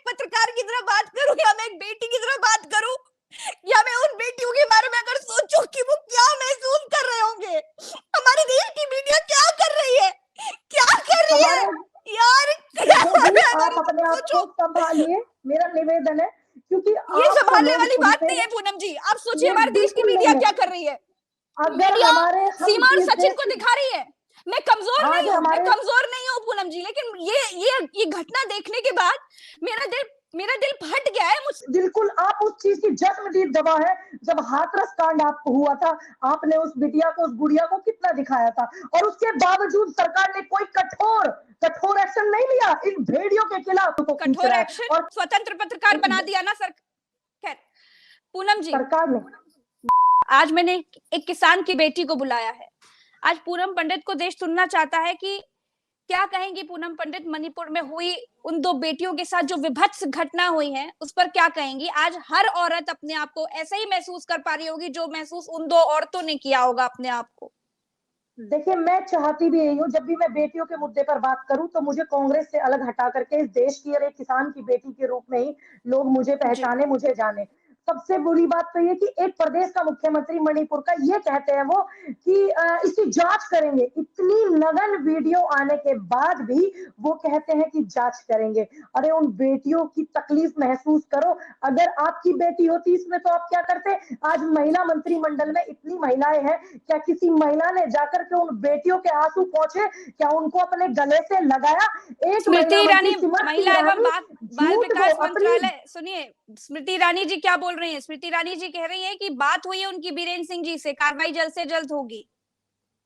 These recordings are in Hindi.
पत्रकार की तरह बात करूं या मैं एक बेटी की तरह बात करूं या मैं उन बेटियों के बारे में अगर सोचूं कि वो क्या महसूस कर रहे होंगे, हमारे देश की मीडिया क्या कर रही है, क्या कर रही है हमारे यार। देखो जी, मैं आप अपने आप सोचो, को संभालिए, मेरा निवेदन है, क्योंकि ये आपको संभालने लोग वाली बात सुनते नहीं है हैं। पूनम जी। आप सोचिए ये हमारे देश की बिल्कुल मीडिया नहीं है। क्या कर रही है। अगर मीडिया हमारे हम सीमा और इस सचिन देश को की, दिखा रही है। मैं कमजोर आज नहीं हूं, मैं हमारे, कमजोर नहीं हूं पूनम जी, लेकिन ये घटना देखने के बाद मेरा दिल फट गया है मुझ। बिल्कुल आप उस चीज की जन्मदिन गवाह है। जब हाथरस कांड आपको हुआ था, आपने उस बिटिया को, उस गुड़िया को कितना दिखाया था, और उसके बावजूद सरकार ने कोई कठोर एक्शन नहीं लिया इन भेड़ियों के खिलाफ को खींच कठोर रहा है। एक्शन और स्वतंत्र पत्रकार बना दिया ना सर। खैर पूनम जी, सरकार ने, आज मैंने एक किसान की बेटी को बुलाया है। आज पूनम पंडित को देश सुनना चाहता है कि क्या कहेंगी पूनम पंडित, मणिपुर में हुई उन दो बेटियों के साथ जो विभत्स घटना हुई है उस पर क्या कहेंगी। आज हर औरत अपने आप को ऐसा ही महसूस कर पा रही होगी जो महसूस उन दो औरतों ने किया होगा अपने आप को। देखिए मैं चाहती भी यही हूँ, जब भी मैं बेटियों के मुद्दे पर बात करूं तो मुझे कांग्रेस से अलग हटा करके इस देश की और एक किसान की बेटी के रूप में ही लोग मुझे जी पहचाने, मुझे जाने। सबसे बुरी बात तो ये कि एक प्रदेश का मुख्यमंत्री मणिपुर का, ये कहते हैं वो कि इसकी जांच करेंगे। इतनी नगन वीडियो आने के बाद भी वो कहते हैं कि जांच करेंगे। अरे उन बेटियों की तकलीफ महसूस करो। अगर आपकी बेटी होती इसमें तो आप क्या करते। आज महिला मंत्रिमंडल में इतनी महिलाएं हैं, क्या किसी महिला ने जाकर के उन बेटियों के आंसू पहुंचे, क्या उनको अपने गले से लगाया। एक स्मृति महिला मंत्री ईरानी, स्मृति महिला एवं ईरानी बाल झूठ को विकास अपनी, मंत्रालय, सुनिए स्मृति ईरानी जी क्या बोल रही हैं। स्मृति ईरानी जी कह रही हैं कि बात हुई है उनकी बीरेन सिंह जी से, कार्रवाई जल्द से जल्द होगी।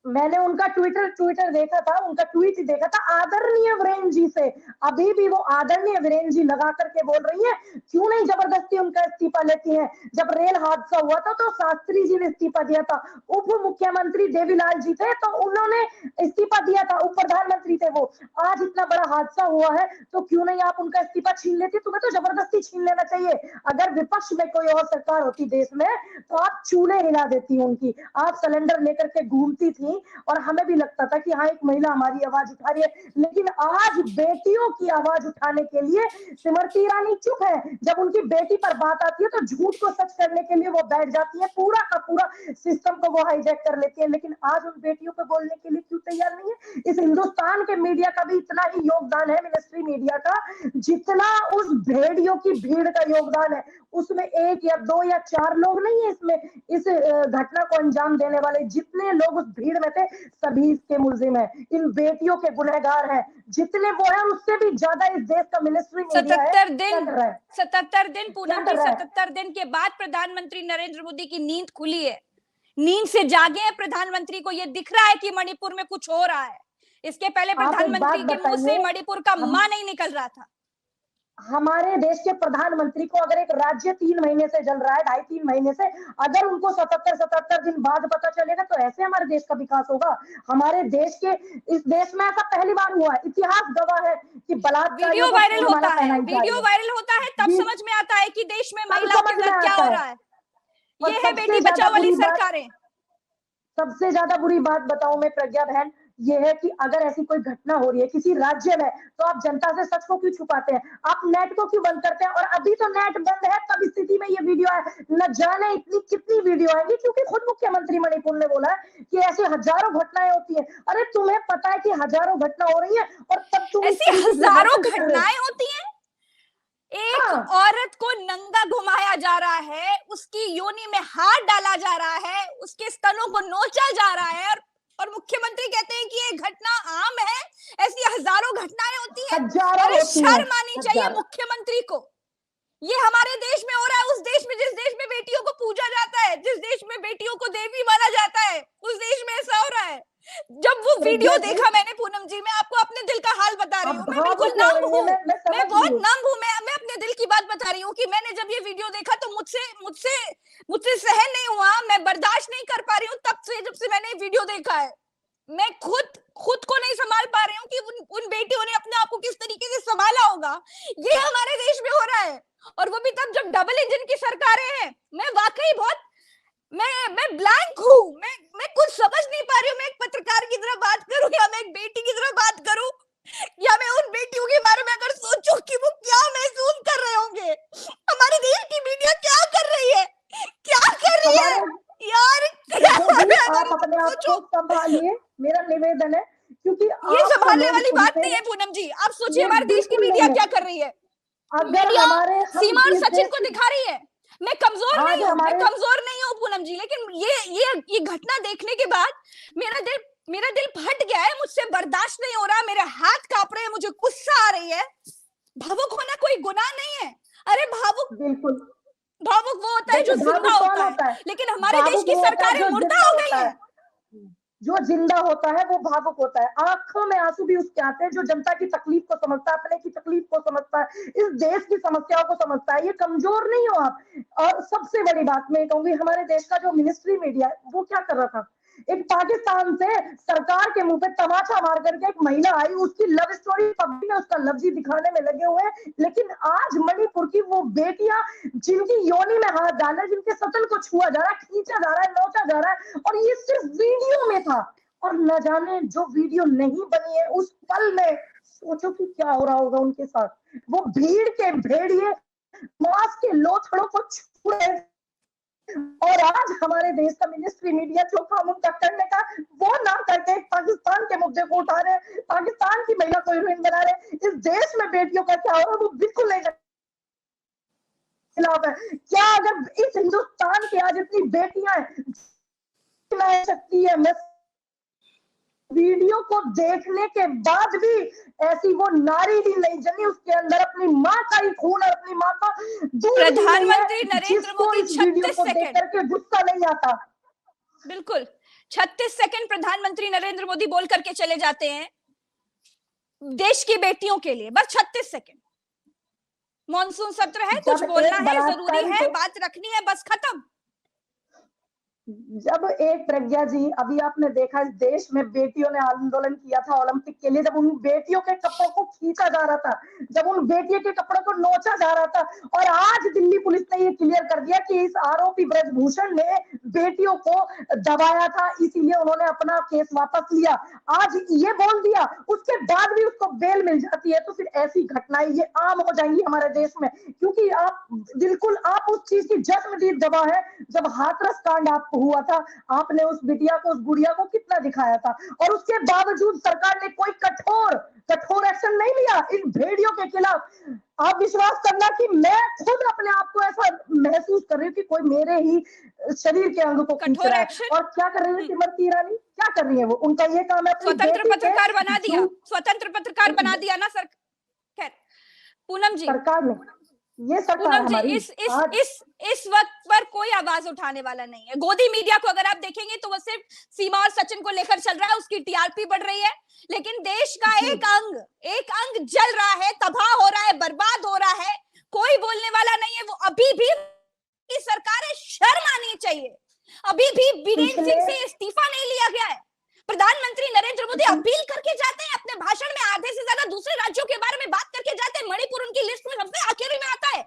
मैंने उनका ट्विटर देखा था, उनका ट्वीट देखा था आदरणीय वीरेन जी से। अभी भी वो आदरणीय वीरेन जी लगा करके बोल रही है। क्यों नहीं जबरदस्ती उनका इस्तीफा लेती हैं। जब रेल हादसा हुआ था तो शास्त्री जी ने इस्तीफा दिया था। उप मुख्यमंत्री देवीलाल जी थे तो उन्होंने इस्तीफा दिया था, उप प्रधानमंत्री थे वो। आज इतना बड़ा हादसा हुआ है तो क्यों नहीं आप उनका इस्तीफा छीन लेती। तुम्हें तो जबरदस्ती छीन लेना चाहिए। अगर विपक्ष में कोई और सरकार होती देश में तो आप चूल्हे हिला देती उनकी। आप सिलेंडर लेकर के घूमती थी और हमें भी लगता था कि हाँ एक महिला हमारी आवाज उठा रही है। लेकिन आज बेटियों की आवाज उठाने के लिए स्मृति ईरानी चुप है। जब उनकी बेटी पर बात आती है तो झूठ को सच करने के लिए वो बैठ जाती है, पूरा का पूरा सिस्टम को वो हाईजैक कर लेती है। लेकिन आज उन बेटियों को बोलने के लिए क्यों तैयार नहीं है। इस हिंदुस्तान के मीडिया का भी इतना ही योगदान है, मिनिस्ट्री मीडिया का, जितना उस भेड़ियों की भीड़ का योगदान है। उसमें एक या दो या चार लोग नहीं है इसमें, इस घटना को अंजाम देने वाले जितने लोग उस भीड़ में थे सभी इसके मुलजिम है। इन बेटियों के गुनहगार हैं। जितने वो है उससे भी ज्यादा इस देश का मिनिस्ट्री मीडिया है। 77 क्या दिन, कर रहा है, 77 दिन क्या पूनम कर जी, रहा है। 77 दिन के बाद प्रधानमंत्री नरेंद्र मोदी की नींद खुली है। नींद से जागे हैं प्रधानमंत्री को ये दिख रहा है कि मणिपुर में कुछ हो रहा है। इसके पहले आप एक बात प्रधानमंत्री के मुंह से बताइए, मणिपुर का हम मां नहीं निकल रहा था। हमारे देश के प्रधानमंत्री को अगर एक राज्य 3 महीने से जल रहा है, 2.5-3 महीने से, अगर उनको 77 दिन बाद पता चलेगा तो ऐसे हमारे देश का विकास होगा। हमारे देश के, इस देश में ऐसा पहली बार हुआ है। इतिहास गवाह है कि बलात्कारियों वीडियो को वायरल फूलमाला होता है, पहनाई जा वीडियो रही है। वायरल होता है तब जी, समझ में आता है कि देश में तब महिलाओं के समझ में साथ क्या आता हो है। रहा है। और ये है बेटी बचाओ वाली सरकारें। सबसे ज्यादा बुरी बात बताऊं मैं प्रज्ञा बहन, ये है कि अगर ऐसी कोई घटना हो रही है किसी राज्य में तो आप जनता से सच को क्यों छुपाते हैं। आप नेट को क्यों बंद करते हैं। और अभी तो नेट बंद है तब स्थिति में ये वीडियो है। न जाने इतनी कितनी वीडियो आएंगी, क्योंकि खुद मुख्यमंत्री मणिपुर ने बोला है कि ऐसी हजारों घटनाएं होती है। अरे तुम्हें पता है कि हजारों घटना हो रही है और तब तुम इस ऐसी तरीके से हजारों हरकतें कर रहे हो। घटनाएं होती हैं। एक हाँ, औरत को नंगा घुमाया जा रहा है, उसकी योनि में हाथ डाला जा रहा है, उसके स्तनों को नोचा जा रहा है, और मुख्यमंत्री कहते हैं कि ये घटना आम है। ऐसी हजारों घटनाएं होती हैं। हजारों अरे होती हैं, शर्म आनी चाहिए हजारों। मुख्यमंत्री को। ये हमारे देश में हो रहा है, उस देश में जिस देश में बेटियों को पूजा जाता है, जिस देश में बेटियों को देवी माना जाता है, उस देश में ऐसा हो रहा है। जब वो वीडियो प्रज्ञा जी, देखा मैंने पूनम जी, मैं आपको अपने दिल का हाल बता रही आप हूँ, मैं बिल्कुल भावुक हो नंग रही है, हूँ। मैं मैं समझ बहुत रही हूँ। नंग हूँ। मैं अपने दिल की बात बता रही हूँ कि मैंने जब ये वीडियो देखा तो मुझसे मुझसे मुझसे सहन नहीं हुआ। मैं बर्दाश्त नहीं कर पा रही हूँ तब से, जब से मैंने ये वीडियो देखा है। मैं खुद खुद को नहीं संभाल पा रही हूँ कि उन बेटियों ने अपने आप को किस तरीके से संभाला होगा। ये हमारे देश में हो रहा है, और वो भी तब जब डबल इंजन की सरकारें हैं। मैं वाकई बहुत, मैं ब्लैंक हूँ। मैं कुछ समझ नहीं पा रही हूँ। मैं एक पत्रकार की तरह बात करूं या मैं एक बेटी की तरह बात करूं, या मैं उन बेटियों के बारे में अगर सोचूं कि वो क्या महसूस कर को संभालिए, मेरा निवेदन है, क्योंकि ये आपको संभालने लोग वाली बात सुनते नहीं है हैं। पूनम जी। आप सोचिए ये हमारे देश की बिल्कुल मीडिया नहीं क्या है। कर रही है। अगर मीडिया हमारे हम सीमा और इस सचिन देश को की दिखा रही है। मैं कमजोर आज नहीं हूँ, मैं हमारे कमजोर नहीं हूँ पूनम जी, लेकिन ये घटना देखने के बाद मेरा दिल फट गया है। मुझसे बर्दाश्त नहीं हो रहा, मेरे हाथ कांप रहे हैं, मुझे गुस्सा आ रही है। भावुक होना कोई गुनाह नहीं है। अरे बिल्कुल, भावुक वो होता है जो देखिए जिंदा भावुक कौन होता है, होता है? लेकिन हमारे देश भावुक की वो होता है सरकारें जो मुर्दा जिंदा हो गई होता है। हैं। जो जिंदा होता है वो भावुक होता है। आंखों में आंसू भी उसके आते हैं जो जनता की तकलीफ को समझता है, अपने की तकलीफ को समझता है, इस देश की समस्याओं को समझता है। ये कमजोर नहीं हो आप। और सबसे बड़ी बात मैं कहूंगी, हमारे देश का जो मिनिस्ट्री मीडिया है वो क्या कर रहा था? एक पाकिस्तान से सरकार के मुंह पे तमाचा मार करके एक महिला आई, उसकी लव स्टोरी पब्लिक में उसका लफ्जी दिखाने में लगे हुए हैं। लेकिन आज मणिपुर की वो बेटियां जिनकी योनि में हाथ डाला है, जिनके सतन को छुआ जा रहा है, खींचा जा रहा है, नोचा जा रहा है, और ये सिर्फ वीडियो में था। और न जाने जो वीडियो नहीं बनी है उस पल में सोचो कि क्या हो रहा होगा उनके साथ। वो भीड़ के भेड़िए मांस के लोथड़ों को छू रहे हैं। और आज हमारे देश का मिनिस्ट्री मीडिया जो काम उनका करने का, वो ना करके पाकिस्तान के मुद्दे को उठा रहे हैं, पाकिस्तान की महिला को हीरोइन बना रहे हैं। इस देश में बेटियों का क्या हो रहा है वो बिल्कुल नहीं खिलाफ है। क्या अगर इस हिंदुस्तान की आज इतनी बेटियां शक्ति है, मैं वीडियो को देखने के बाद भी ऐसी वो नारी भी नहीं जमी उसके अंदर अपनी माँ का ही खून और अपनी माँ का दूध प्रधानमंत्री नरेंद्र जिसको मोदी इस वीडियो 36 को देख सेकंड, करके गुस्सा नहीं आता। बिल्कुल 36 सेकंड प्रधानमंत्री नरेंद्र मोदी बोल करके चले जाते हैं देश की बेटियों के लिए, बस 36 सेकंड। मॉनसून सत्र है, कुछ बोलना है, जरूरी है, बात रखनी है, बस खत्म। जब एक प्रज्ञा जी, अभी आपने देखा इस देश में बेटियों ने आंदोलन किया था ओलंपिक के लिए, जब उन बेटियों के कपड़ों को खींचा जा रहा था, जब उन बेटियों के कपड़ों को नोचा जा रहा था, और आज दिल्ली पुलिस ने ये क्लियर कर दिया कि इस आरोपी ब्रजभूषण ने बेटियों को दबाया था, इसीलिए उन्होंने अपना केस वापस लिया। आज ये बोल दिया, उसके बाद भी उसको बेल मिल जाती है। तो फिर ऐसी घटनाएं ये आम हो जाएंगी हमारे देश में, क्योंकि आप बिल्कुल आप उस चीज की जन्मदिन गवाह है। जब हाथरस कांड आप हुआ था, आपने उस बिटिया को, उस गुड़िया को कितना दिखाया था, और उसके बावजूद सरकार ने कोई कठोर एक्शन नहीं लिया इन भेड़ियों के खिलाफ। आप विश्वास करना कि मैं खुद अपने आप को ऐसा महसूस कर रही हूँ कि कोई मेरे ही शरीर के अंग को खींच रहा है। और क्या कर रही है स्मृति ईरानी, क्या कर रही है वो? उनका ये काम है अपनी स्वतंत्र बेटी पत्रकार बना के दिया, स्वतंत्र पत्रकार बना दिया ना सर। खैर पूनम जी, सरकार ने, ये सरकार पूनम जी, हमारी इस वक्त पर कोई आवाज उठाने वाला नहीं है। गोदी मीडिया को अगर आप देखेंगे तो वो सिर्फ सीमा और सचिन को लेकर चल रहा है, उसकी टीआरपी बढ़ रही है, लेकिन देश का एक अंग जल रहा है, तबाह हो रहा है, बर्बाद हो रहा है, कोई बोलने वाला नहीं है। वो अभी भी सरकार है, शर्म आनी चाहिए। अभी भी बीरेन्द्र सिंह से इस्तीफा नहीं लिया गया है। प्रधानमंत्री नरेंद्र मोदी अपील करके जाते हैं अपने भाषण में, आधे से ज्यादा दूसरे राज्यों के बारे में बात करके जाते हैं, मणिपुर उनकी लिस्ट में सबसे आखिरी में आता है।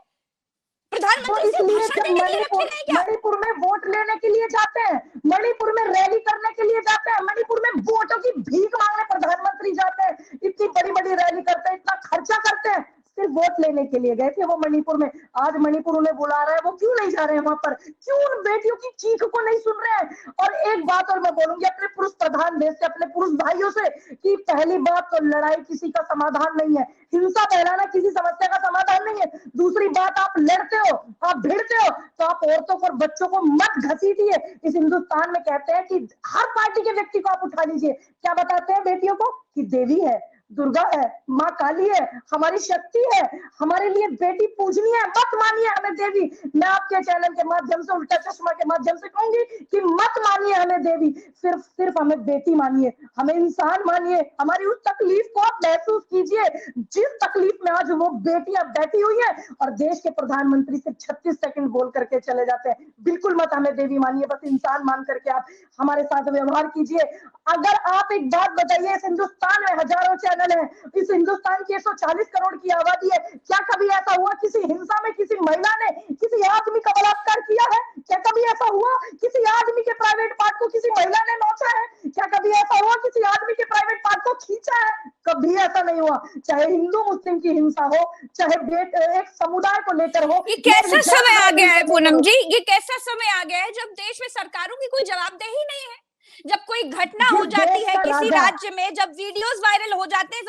प्रधानमंत्री से भाषण देने के लिए रखे गए क्या? मणिपुर में वोट लेने के लिए जाते हैं, मणिपुर में रैली करने के लिए जाते हैं, मणिपुर में वोटों की भीख मांगने प्रधानमंत्री जाते हैं, इतनी बड़ी बड़ी रैली करते हैं, इतना खर्चा करते हैं, सिर्फ वोट लेने के लिए गए थे वो मणिपुर में। आज मणिपुर उन्हें बुला रहा है, वो क्यों नहीं जा रहे हैं वहां पर? क्यों उन बेटियों की चीख को नहीं सुन रहे हैं? और एक बात और मैं बोलूंगी अपने पुरुष प्रधान देश से, अपने पुरुष भाइयों से, कि पहली बात तो लड़ाई किसी का समाधान नहीं है, हिंसा फैलाना किसी समस्या का समाधान नहीं है। दूसरी बात, आप लड़ते हो, आप भिड़ते हो, तो आप औरतों और बच्चों को मत घसीटिए। इस हिंदुस्तान में कहते हैं कि हर पार्टी के व्यक्ति को आप उठा लीजिए। क्या बताते हैं बेटियों को? कि देवी है, दुर्गा है, माँ काली है, हमारी शक्ति है, हमारे लिए बेटी पूजनीय है, मत मानिए हमें देवी। मैं आपके चैनल के माध्यम से, उल्टा चश्मा के माध्यम से कहूंगी कि मत मानिए हमें देवी, सिर्फ हमें बेटी मानिए, हमें इंसान मानिए। हमारी उस तकलीफ को आप महसूस कीजिए जिस तकलीफ में आज वो बेटियां बैठी हुई है, और देश के प्रधानमंत्री सिर्फ 36 सेकंड बोल करके चले जाते हैं। बिल्कुल मत हमें देवी मानिए, बस इंसान मान करके आप हमारे साथ व्यवहार कीजिए। अगर आप एक बात बताइए, इस हिंदुस्तान में हजारों चैनल है, इस हिंदुस्तान की 140 करोड़ की आबादी है, क्या कभी ऐसा हुआ किसी हिंसा में किसी महिला ने किसी आदमी का बलात्कार किया है? क्या कभी ऐसा हुआ किसी आदमी के प्राइवेट पार्ट को किसी महिला ने नोचा है? क्या कभी ऐसा हुआ किसी आदमी के प्राइवेट पार्ट को खींचा है? कभी ऐसा नहीं हुआ। चाहे हिंदू मुस्लिम की हिंसा हो, चाहे एक समुदाय को लेकर हो। ये कैसा समय आ गया है पूनम जी, ये कैसा समय आ गया है जब देश में सरकारों की कोई जवाबदेही नहीं है। जब कोई घटना हो जिस जाती देश है का किसी राजा, राज्य में, जब वीडियोस वायरल हो जाते हैं,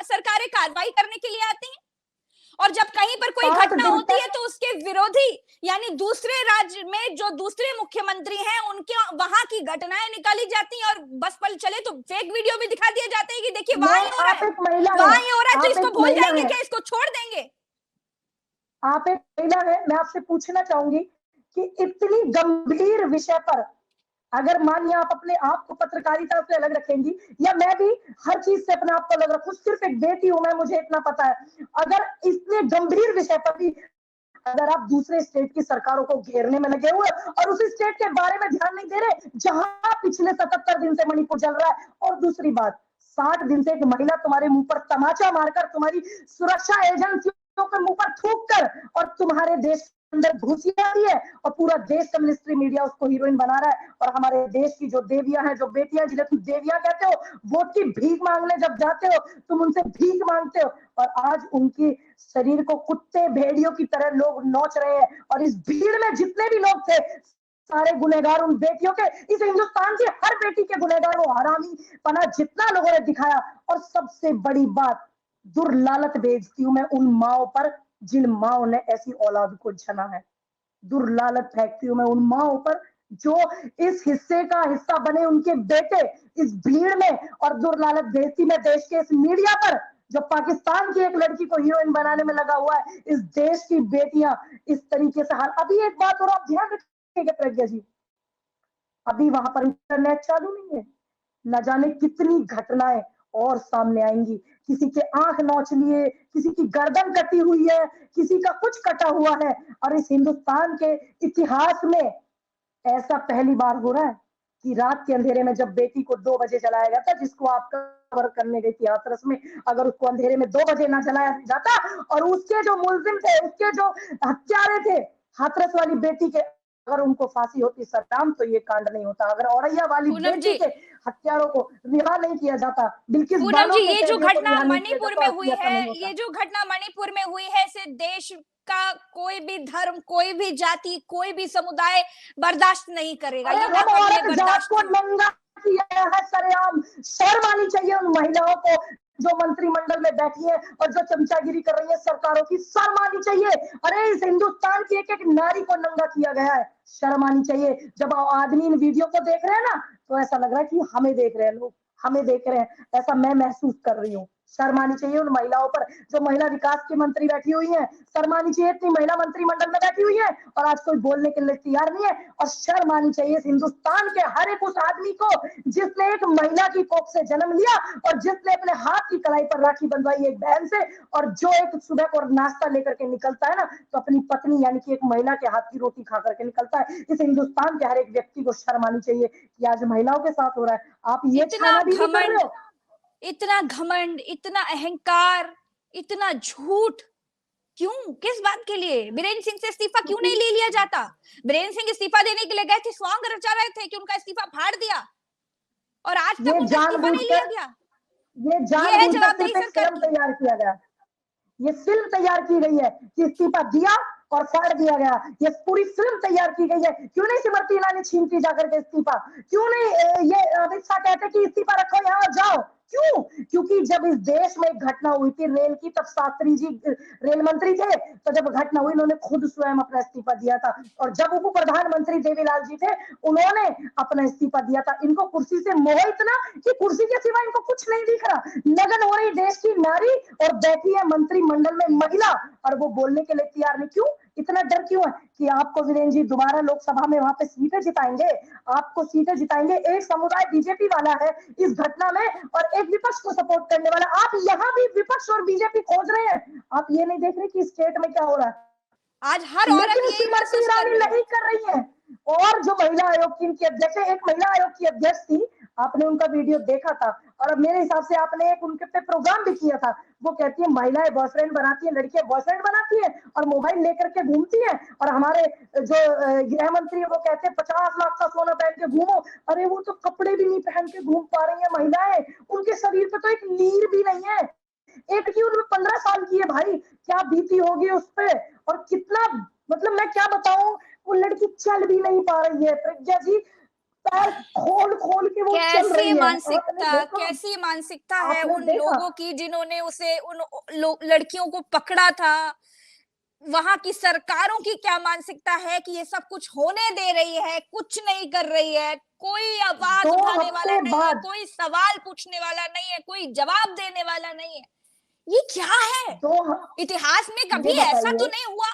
सरकारें कार्रवाई करने के लिए आती हैं। और जब कहीं पर कोई 60 घटना दिन होती है तक तो उसके विरोधी यानी दूसरे राज्य में जो दूसरे मुख्यमंत्री हैं उनके वहां की घटनाएं निकाली जाती हैं, और बस पल चले तो फेक वीडियो भी दिखा दिए जाते हैं कि देखिए वहां ही हो रहा आप है, एक महिला वहां है, ही हो रहा है, तो आप इसको एक भूल महिला जाएंगे है, क्या, इसको छोड़ देंगे? आप एक महिला है, मैं आपसे पूछना चाहूंगी कि इतनी गंभीर विषय पर अगर मानिए आप अपने आप को पत्रकारिता से अलग रखेंगी, या मैं भी हर चीज से अपने आप को अलग रखूं, सिर्फ एक बेटी हूं मैं, मुझे इतना पता है, अगर इतने गंभीर विषय पर भी अगर आप दूसरे स्टेट की सरकारों को घेरने में लगे हुए और उसी स्टेट के बारे में ध्यान नहीं दे रहे जहां पिछले 77 दिन से मणिपुर चल रहा है, और दूसरी बात 60 दिन से एक महिला तुम्हारे मुंह पर तमाचा मारकर, तुम्हारी सुरक्षा एजेंसियों के मुंह पर थूक कर और तुम्हारे देश के अंदर घुसी आती है, और पूरा देश का मिनिस्ट्री मीडिया उसको हीरोइन बना रहा है, और हमारे देश की जो देवियां हैं, जो बेटियां जिन्हें तुम देवियां कहते हो, वोट की भीख मांगने जब जाते हो तुम उनसे भीख मांगते हो, और आज उनकी शरीर को कुत्ते भेड़ियों की तरह लोग नोच रहे हैं, और इस भीड़ में जितने भी लोग थे सारे गुनहगार उन बेटियों के, इस हिंदुस्तान की हर बेटी के गुनहगार वो हरामी पना जितना लोगों ने दिखाया। और सबसे बड़ी बात, दुर्लालत भेजती हूं मैं उन माओं पर जिन माओं ने ऐसी औलाद को जना है, दुर्लालत फेंकती हूं मैं उन माओं पर जो इस हिस्से का हिस्सा बने उनके बेटे इस भीड़ में, और दुर्लालत भेजती मैं देश के इस मीडिया पर जो पाकिस्तान की एक लड़की को हीरोइन बनाने में लगा हुआ है, इस देश की बेटियां इस तरीके से हाल। अभी एक बात और आप ध्यान रखिएगा प्रज्ञा जी, अभी वहां पर इंटरनेट चालू नहीं है, न जाने कितनी घटनाएं और सामने आएंगी, किसी के आंख नोच लिए, किसी की गर्दन कटी हुई है, किसी का कुछ कटा हुआ है, और इस हिंदुस्तान के इतिहास में ऐसा पहली बार हो रहा है कि रात के अंधेरे में जब बेटी को 2 बजे जलाया गया था, जिसको आप कवर करने गई थी हाथरस में, अगर उसको अंधेरे में 2 बजे ना जलाया जाता और उसके जो मुलजिम थे, उसके जो हत्यारे थे हाथरस वाली बेटी के, अगर उनको फांसी होती सद्दाम, तो ये कांड नहीं होता। अगर औरैया वाली पूनम बेटी जी, के हत्यारों को रिहा नहीं किया जाता, बिल्किस पूनम बानो जी, के ये जो कैदियों को घटना रिहा नहीं किया मणिपुर जाता, में आज हुई भी ऐसा है, नहीं ये होता। जो घटना मणिपुर में हुई है, इसे देश का कोई भी धर्म, कोई भी जाति, कोई भी समुदाय बर्दाश्त नहीं करेगा, अरे ये हम नाकाबिले औरत जात बर्दाश्त को है। नंगा किया है सरेआम, शर्म आनी चाहिए उन महिलाओं को जो मंत्रिमंडल में बैठी है और जो चमचागिरी कर रही है सरकारों की, शर्म आनी चाहिए। अरे इस हिंदुस्तान की एक एक नारी को नंगा किया गया है, शर्म आनी चाहिए। जब आदमी इन वीडियो को देख रहे हैं ना, तो ऐसा लग रहा है कि हमें देख रहे हैं लोग, हमें देख रहे हैं, ऐसा मैं महसूस कर रही हूँ। शर्म आनी चाहिए उन महिलाओं पर जो महिला विकास की मंत्री बैठी हुई है, शर्म आनी चाहिए इतनी महिला मंत्रिमंडल में बैठी हुई है और आज कोई बोलने के लिए तैयार नहीं है, और शर्म आनी चाहिए इस हिंदुस्तान के हर एक उस आदमी को जिसने एक महिला की कोख से जन्म लिया और जिसने अपने हाथ की कलाई पर राखी बंधवाई एक बहन से, और जो एक सुबह को नाश्ता लेकर के निकलता है ना, तो अपनी पत्नी यानी कि एक महिला के हाथ की रोटी खा करके निकलता है। इस हिंदुस्तान के हर एक व्यक्ति को शर्म आनी चाहिए कि आज महिलाओं के साथ हो रहा है, आप ये इतना छानाबीनी कर रहे घमंड, हो। इतना घमंड, इतना अहंकार, इतना झूठ, क्यों, किस बात के लिए? बीरेन्द्र सिंह से इस्तीफा क्यों नहीं ले लिया जाता? बीरेन्द्र सिंह इस्तीफा देने के लिए गए थे, सॉन्ग रचा रहे थे कि उनका इस्तीफा फाड़ दिया, और आज तक ये उनका इस्तीफा नहीं लिया जानबूझकर गया। ये ये है जानबूझकर जवाबदेही सिर्फ एक सरकार फिल्म की। तैयार किया गया, ये फिल्म तैयार की गई है कि इस्तीफा दिया और फाड़ दिया गया, ये पूरी फिल्म तैयार की गई है। क्यों नहीं स्मृति ईरानी छीनती जाकर के इस्तीफा, क्यों नहीं ये अमित शाह कहते कि इस्तीफा रखो यहाँ जाओ, क्यों? क्योंकि जब इस देश में एक घटना हुई थी रेल की, तब शास्त्री जी रेल मंत्री थे, तो जब घटना हुई उन्होंने खुद स्वयं अपना इस्तीफा दिया था, और जब उप प्रधानमंत्री देवीलाल जी थे उन्होंने अपना इस्तीफा दिया था। इनको कुर्सी से मोह इतना कि कुर्सी के सिवा इनको कुछ नहीं दिख रहा, लगन हो रही देश की नारी और बैठी है मंत्रिमंडल में महिला, और वो बोलने के लिए तैयार नहीं। क्यों? इतना डर क्यों है कि आपको वीरेंद्र जी दोबारा लोकसभा में वहां पे सीटें जिताएंगे, आपको सीटें जिताएंगे। एक समुदाय बीजेपी वाला है इस घटना में और एक विपक्ष को सपोर्ट करने वाला, आप यहाँ भी विपक्ष और बीजेपी खोज रहे हैं, आप ये नहीं देख रहे कि स्टेट में क्या हो रहा है। आज हर औरत लेकिन यही स्मृति महसूस कर ईरानी रही है। नहीं कर रही है। और जो महिला आयोग की इनकी अध्यक्ष है, एक महिला आयोग की अध्यक्ष थी, आपने उनका वीडियो देखा था, और अब मेरे हिसाब से आपने एक उनके पे प्रोग्राम भी किया था। वो कहती है महिलाएं बॉयफ्रेंड बनाती है, लड़कियां बॉयफ्रेंड बनाती है और मोबाइल लेकर के घूमती है, और हमारे जो गृह मंत्री है वो कहते हैं 50 लाख का सोना पहन के घूमो। अरे वो तो कपड़े भी नहीं पहन के घूम पा रही है महिलाएं, उनके शरीर पे तो एक लीर भी नहीं है। एक की उम्र 15 साल की है भाई, क्या बीती होगी उस पे, और कितना, मतलब मैं क्या बताऊं, वो लड़की चल भी नहीं पा रही है प्रज्ञा जी। पैर खोल खोल के वो चल रही है। आपने देखा, कैसी मानसिकता है आपने उन देखा? लोगों की जिन्होंने उसे उन लड़कियों को पकड़ा था। वहां की सरकारों की क्या मानसिकता है कि ये सब कुछ होने दे रही है, कुछ नहीं कर रही है, कोई आवाज 2 उठाने वाला हफ्ते नहीं है, बाद कोई सवाल पूछने वाला नहीं है, कोई जवाब देने वाला नहीं है। ये क्या है? 2 इतिहास में ये कभी ऐसा तो बताइए, नहीं हुआ।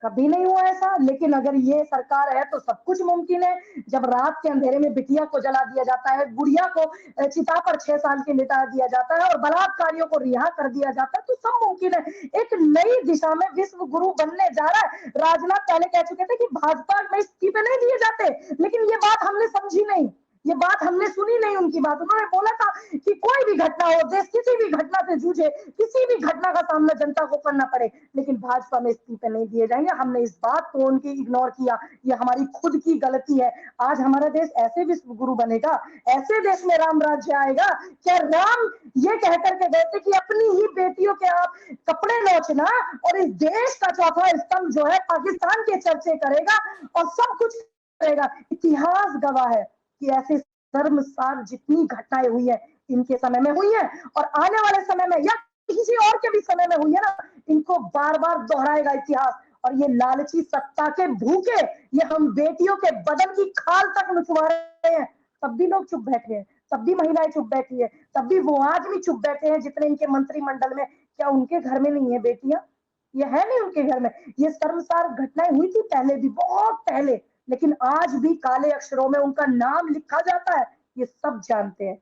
कभी नहीं हुआ ऐसा। लेकिन अगर ये सरकार है तो सब कुछ मुमकिन है। जब रात के अंधेरे में बिटिया को जला दिया जाता है, गुड़िया को चिता पर 6 साल के लिटा दिया जाता है और बलात्कारियों को रिहा कर दिया जाता है, तो सब मुमकिन है। एक नई दिशा में विश्व गुरु बनने जा रहा है। राजनाथ पहले कह चुके थे कि भाजपा में इस्तीफे नहीं दिए जाते, लेकिन ये बात हमने समझी नहीं, ये बात हमने सुनी नहीं उनकी बात। उन्होंने बोला था कि कोई भी घटना हो, देश किसी भी घटना से जूझे, किसी भी घटना का सामना जनता को करना पड़े, लेकिन भाजपा में इस्तीफे नहीं दिए जाएंगे। हमने इस बात को उनकी इग्नोर किया, ये हमारी खुद की गलती है। आज हमारा देश ऐसे विश्व गुरु बनेगा, ऐसे देश में राम राज्य आएगा। क्या राम ये कह करके गए थे कि अपनी ही बेटियों के आप कपड़े नोचना और इस देश का चौथा स्तंभ जो है पाकिस्तान के चर्चे करेगा और सब कुछ करेगा। इतिहास गवाह है कि ऐसे शर्मसार जितनी घटनाएं हुई है इनके समय में हुई है और आने वाले समय में या किसी और के भी समय में हुई है ना, इनको बार बार दोहराएगा इतिहास। और ये लालची सत्ता के भूखे, ये हम बेटियों के बदन की खाल तक नुचवा रहे हैं, तब भी लोग चुप बैठे हैं, तब भी महिलाएं चुप बैठी है, तब भी वो आदमी चुप बैठे हैं जितने इनके मंत्रिमंडल में। क्या उनके घर में नहीं है बेटियां? ये है नहीं उनके घर में। ये शर्मसार घटनाएं हुई थी पहले भी, बहुत पहले, लेकिन आज भी काले अक्षरों में उनका नाम लिखा जाता है, ये सब जानते हैं।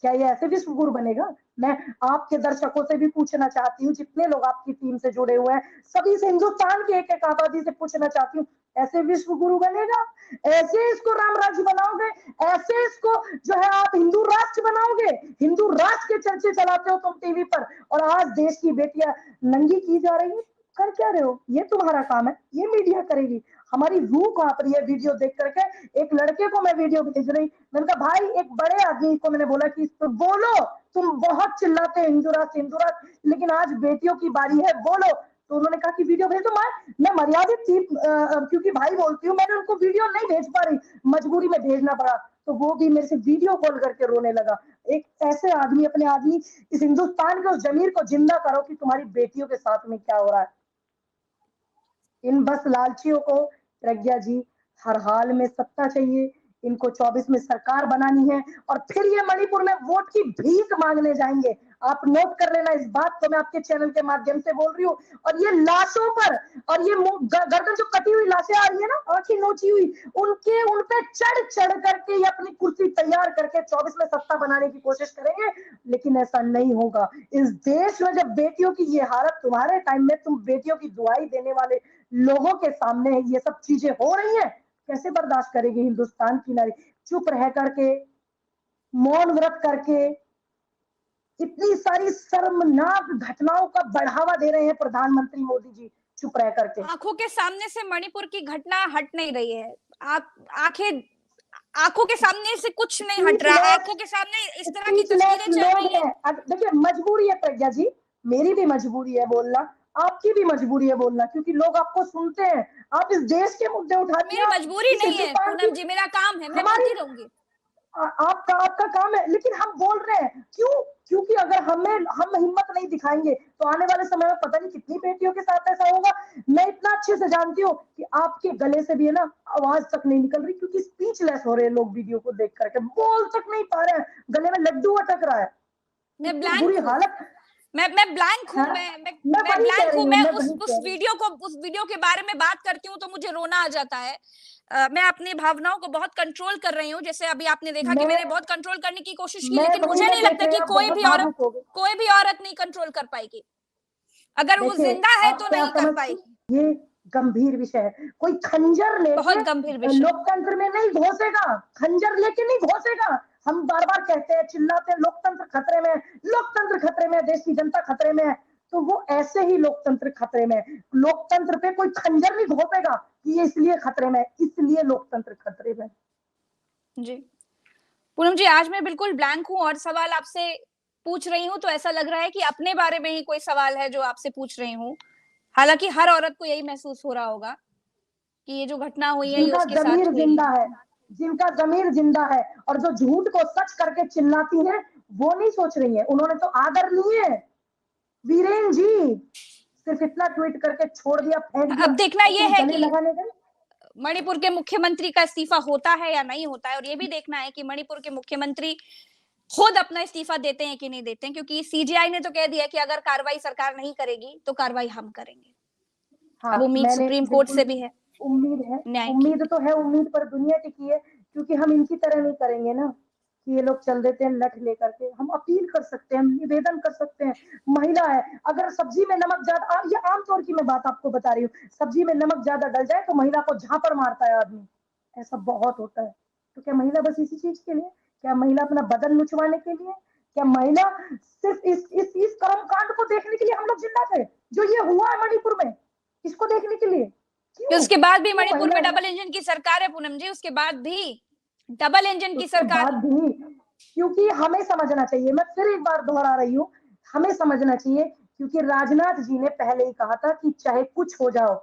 क्या ये ऐसे विश्व गुरु बनेगा? मैं आपके दर्शकों से भी पूछना चाहती हूँ, जितने लोग आपकी टीम से जुड़े हुए हैं, सभी से, हिंदुस्तान के एक एक आबादी से पूछना चाहती हूँ, ऐसे विश्व गुरु बनेगा? ऐसे इसको राम राज्य बनाओगे? ऐसे इसको जो है आप हिंदू राष्ट्र बनाओगे? हिंदू राष्ट्र के चर्चे चलाते हो तुम टीवी पर, और आज देश की बेटियां नंगी की जा रही है। कर क्या रहे हो? ये तुम्हारा काम है, ये मीडिया करेगी। हमारी रूह कांप रही है वीडियो देख करके। एक लड़के को मैं वीडियो भेज रही, मैंने कहा भाई, एक बड़े आदमी को मैंने बोला कि तो बोलो, तुम बहुत चिल्लाते हो हिंदू राष्ट्र, लेकिन आज बेटियों की बारी है, बोलो। तो उन्होंने कहा कि वीडियो भेज दो। मैं मर्यादित थी क्योंकि भाई बोलती हूँ, मैंने उनको वीडियो नहीं भेज पा रही, मजबूरी में भेजना पड़ा। तो वो भी मेरे से वीडियो कॉल करके रोने लगा। एक ऐसे आदमी, अपने आदमी, इस हिंदुस्तान के उस जमीर को जिंदा करो कि तुम्हारी बेटियों के साथ में क्या हो रहा है। इन बस लालचियों को प्रज्ञा जी हर हाल में सत्ता चाहिए, इनको 24 में सरकार बनानी है और फिर ये मणिपुर में वोट की भीख मांगने जाएंगे। आप नोट कर लेना, इस बात को मैं आपके चैनल के माध्यम से बोल रही हूँ। और ये लाशों पर, और ये गर्दन जो कटी हुई लाशें आ रही है ना, आंखें नोची हुई, उन पे चढ़ चढ़ करके ये अपनी कुर्सी तैयार करके 24 में सत्ता बनाने की कोशिश करेंगे, लेकिन ऐसा नहीं होगा। इस देश में जब बेटियों की ये हालत, तुम्हारे टाइम में तुम बेटियों की दुआई देने वाले लोगों के सामने ये सब चीजें हो रही है, कैसे बर्दाश्त करेगी हिंदुस्तान की नारी? चुप रह करके, मौन व्रत करके, इतनी सारी शर्मनाक घटनाओं का बढ़ावा दे रहे हैं प्रधानमंत्री मोदी जी, चुप रह करके। आंखों के सामने से मणिपुर की घटना हट नहीं रही है। आप आंखें आंखों के सामने से कुछ नहीं हट रहा है। आंखों के सामने इस तरह की तस्वीरें चल लोग रही है। हैं। देखिए, मजबूरी है प्रज्ञा जी, मेरी भी मजबूरी है बोलना, आपकी भी मजबूरी है बोलना, क्योंकि लोग आपको सुनते हैं। आप इस देश के मुद्दे उठाती मेरी हैं, आप मजबूरी इस नहीं है हिंदुस्तान की, पूनम जी, मेरा काम है, मैं हमारी, बोलती रहूंगी। आपका आपका काम है, लेकिन हम बोल रहे हैं क्यों? क्योंकि अगर हम हिम्मत नहीं दिखाएंगे तो आने वाले समय में पता नहीं कितनी बेटियों के साथ ऐसा होगा। मैं इतना अच्छे से जानती हूँ कि आपके गले से भी है ना, आवाज तक नहीं निकल रही, क्योंकि स्पीचलेस हो रहे हैं लोग वीडियो को देख करके, बोल तक नहीं पा रहे हैं, गले में लड्डू अटक रहा है। मैं इतनी ब्लैंक बुरी हूँ, हालत। मैं ब्लैंक हूँ, हाँ, मैं वही कह ब्लैंक हूँ। रही हूँ, मैं मैं उस वही कह रही हूँ। उस वीडियो के बारे में बात करती हूँ तो मुझे रोना आ जाता है। मैं अपनी भावनाओं को बहुत कंट्रोल कर रही हूँ। जैसे अभी आपने देखा कि मैं मैंने बहुत कंट्रोल करने की कोशिश की, मैं लेकिन वही मुझे मैं नहीं देख लगता रही कि हूँ, बहुत भावुक हो गई। कोई भी औरत नहीं कंट्रोल कर पाएगी। अगर वो देखिए, जिंदा है आप तो क्या नहीं कर समझती, पाएगी। ये गंभीर विषय है। कोई खंजर लेके बहुत गंभीर विषय। लोकतंत्र में नहीं घोसेगा, खंजर लेके नहीं घोसेगा। हम बार बार कहते हैं, चिल्लाते हैं, लोकतंत्र खतरे में, लोकतंत्र खतरे में, देश की जनता खतरे में है। तो वो ऐसे ही लोकतंत्र खतरे में है। लोकतंत्र पे कोई खंजर नहीं घोपेगा कि ये इसलिए खतरे में है, इसलिए लोकतंत्र खतरे में। जी पूनम जी, आज मैं बिल्कुल ब्लैंक हूँ और सवाल आपसे पूछ रही हूँ तो ऐसा लग रहा है कि अपने बारे में ही कोई सवाल है जो आपसे पूछ रही हूँ। हालांकि हर औरत को यही महसूस हो रहा होगा कि ये जो घटना हुई है ये जिनका उसके साथ जमीर हुई जिंदा है। है, जिनका जमीर जिंदा है और जो झूठ को सच करके चिल्लाती हैं, वो नहीं सोच रही है। उन्होंने तो आदरणीय वीरेन जी सिर्फ इतना ट्वीट करके छोड़ दिया, फेंक दिया। अब देखना ये तुम है गले कि लगाने गए। मणिपुर के मुख्यमंत्री का इस्तीफा होता है या नहीं होता है, और ये भी देखना है कि मणिपुर के मुख्यमंत्री खुद अपना इस्तीफा देते हैं कि नहीं देते हैं, क्योंकि सीजीआई ने तो कह दिया कि अगर कार्रवाई सरकार नहीं करेगी तो कार्रवाई हम करेंगे। हाँ, अब उम्मीद मैंने सुप्रीम कोर्ट बिल्कुल से भी है उम्मीद है, न्याय की। उम्मीद तो है, उम्मीद पर दुनिया टिकी है, क्योंकि हम इनकी तरह नहीं करेंगे ना कि ये लोग चल देते हैं लठ लेकर के। हम अपील कर सकते हैं, हम निवेदन कर सकते हैं। महिला है, अगर सब्जी में नमक ज्यादा, ये आमतौर की मैं बात आपको बता रही हूँ, सब्जी में नमक ज्यादा डल जाए तो महिला को झापड़ मारता है आदमी, ऐसा बहुत होता है। तो क्या महिला बस इसी चीज के लिए? क्या महिला अपना बदन नुचवाने के लिए? क्या महिला सिर्फ इस कर्मकांड को देखने के लिए हम लोग जिंदा थे, जो ये हुआ है मणिपुर में, इसको देखने के लिए? कि क्यों उसके बाद भी क्यों मणिपुर महिला? में डबल इंजन की सरकार है पूनम जी, उसके बाद भी डबल इंजन की उसके सरकार। बाद भी, क्योंकि हमें समझना चाहिए, मैं फिर एक बार दोहरा रही हूँ, हमें समझना चाहिए, क्योंकि राजनाथ जी ने पहले ही कहा था कि चाहे कुछ हो जाओ,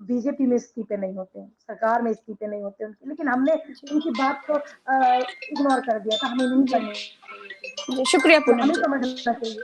बीजेपी में इस्तीफे नहीं होते, सरकार में इस्तीफे नहीं होते उनके, लेकिन हमने उनकी बात को इग्नोर कर दिया था, हमें नहीं जी करनी जी, शुक्रिया थी, पूनम हमें जी। समझना चाहिए।